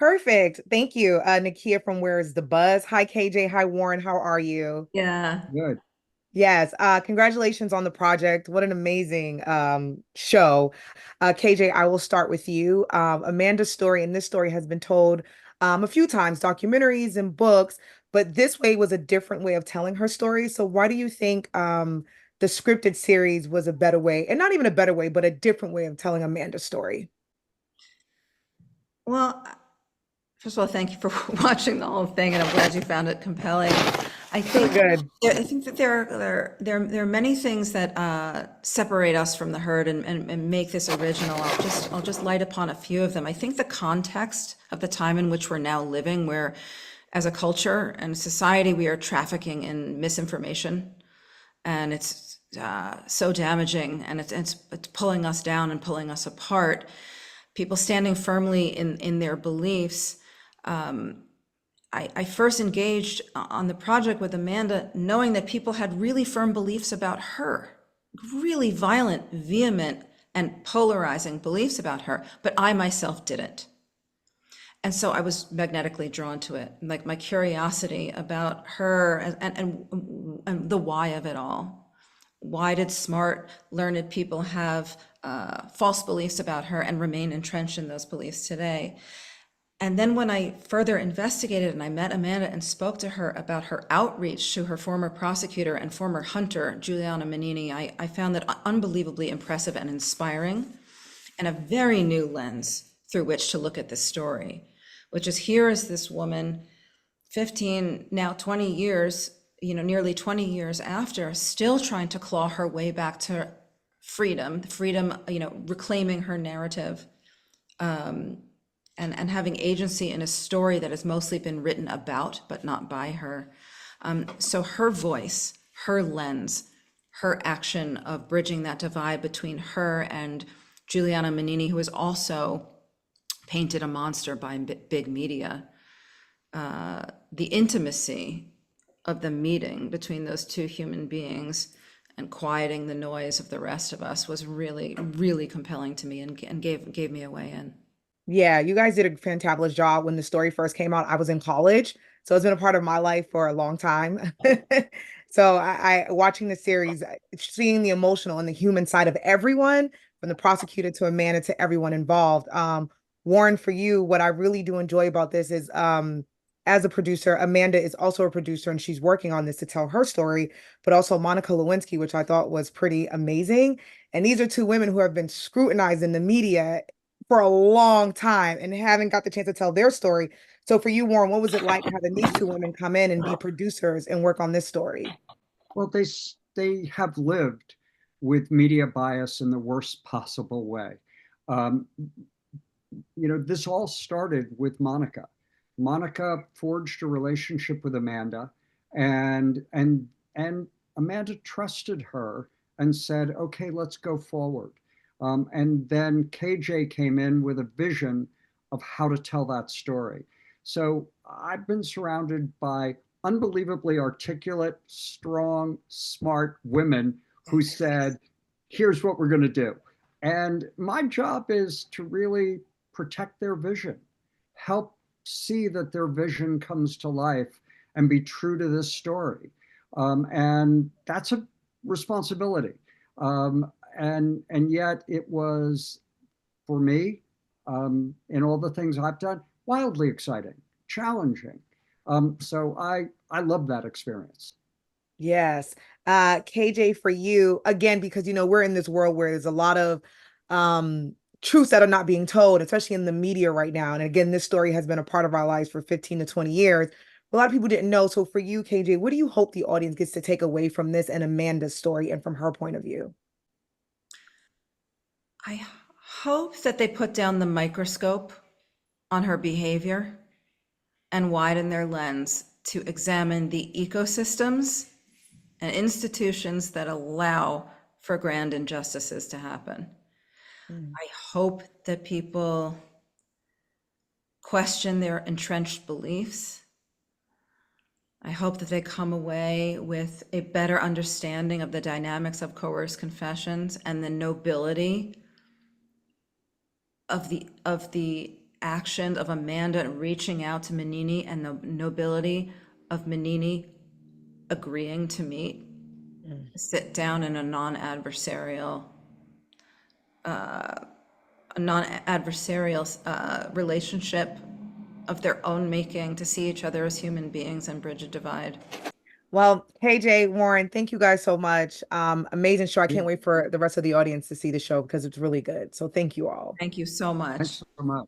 Perfect. Thank you. Nakia from Where is the Buzz? Hi, KJ. Hi, Warren. How are you? Yeah. Good. Yes. Congratulations on the project. What an amazing show. KJ, I will start with you. Amanda's story, and this story has been told a few times, documentaries and books, but this way was a different way of telling her story. So why do you think the scripted series was a better way, and not even a better way, but a different way of telling Amanda's story? Well, first of all, thank you for watching the whole thing, and I'm glad you found it compelling. I Really think good. I think that there are many things that separate us from the herd and make this original. I'll just light upon a few of them. I think the context of the time in which we're now living, where as a culture and society we are trafficking in misinformation, and it's so damaging, and it's pulling us down and pulling us apart. People standing firmly in their beliefs. I first engaged on the project with Amanda, knowing that people had really firm beliefs about her, really violent, vehement, and polarizing beliefs about her, but I myself didn't. And so I was magnetically drawn to it, like my curiosity about her and the why of it all. Why did smart, learned people have false beliefs about her and remain entrenched in those beliefs today? And then when I further investigated and I met Amanda and spoke to her about her outreach to her former prosecutor and former hunter, Giuliana Menini, I found that unbelievably impressive and inspiring, and a very new lens through which to look at this story, which is, here is this woman, 15, now 20 years, nearly 20 years after, still trying to claw her way back to freedom, reclaiming her narrative, and having agency in a story that has mostly been written about, but not by her. So her voice, her lens, her action of bridging that divide between her and Giuliana Menini, who is also painted a monster by big media, the intimacy of the meeting between those two human beings and quieting the noise of the rest of us was really, really compelling to me, and gave me a way in. Yeah, you guys did a fantabulous job when the story first came out. I was in college, so it's been a part of my life for a long time. So I watching the series, seeing the emotional and the human side of everyone, from the prosecutor to Amanda to everyone involved. Warren, for you, what I really do enjoy about this is as a producer, Amanda is also a producer and she's working on this to tell her story, but also Monica Lewinsky, which I thought was pretty amazing. And these are two women who have been scrutinized in the media for a long time and haven't got the chance to tell their story. So for you, Warren, what was it like having these two women come in and be producers and work on this story? Well, they have lived with media bias in the worst possible way. Um, this all started with Monica. Monica forged a relationship with Amanda, and Amanda trusted her and said, "Okay, let's go forward." And then KJ came in with a vision of how to tell that story. So I've been surrounded by unbelievably articulate, strong, smart women who said, "Here's what we're going to do." And my job is to really protect their vision, help see that their vision comes to life and be true to this story. And that's a responsibility. And yet it was, for me, in all the things I've done, wildly exciting, challenging. So I love that experience. Yes. KJ, for you, again, because we're in this world where there's a lot of truths that are not being told, especially in the media right now. And again, this story has been a part of our lives for 15 to 20 years. A lot of people didn't know. So for you, KJ, what do you hope the audience gets to take away from this and Amanda's story and from her point of view? I hope that they put down the microscope on her behavior and widen their lens to examine the ecosystems and institutions that allow for grand injustices to happen. Mm. I hope that people question their entrenched beliefs. I hope that they come away with a better understanding of the dynamics of coerced confessions and the nobility of the action of Amanda reaching out to Manini and the nobility of Manini agreeing to meet, sit down in a non-adversarial relationship of their own making, to see each other as human beings and bridge a divide. Well, KJ, Warren, thank you guys so much. Amazing show. I can't wait for the rest of the audience to see the show because it's really good. So thank you all. Thank you so much. Thanks so much.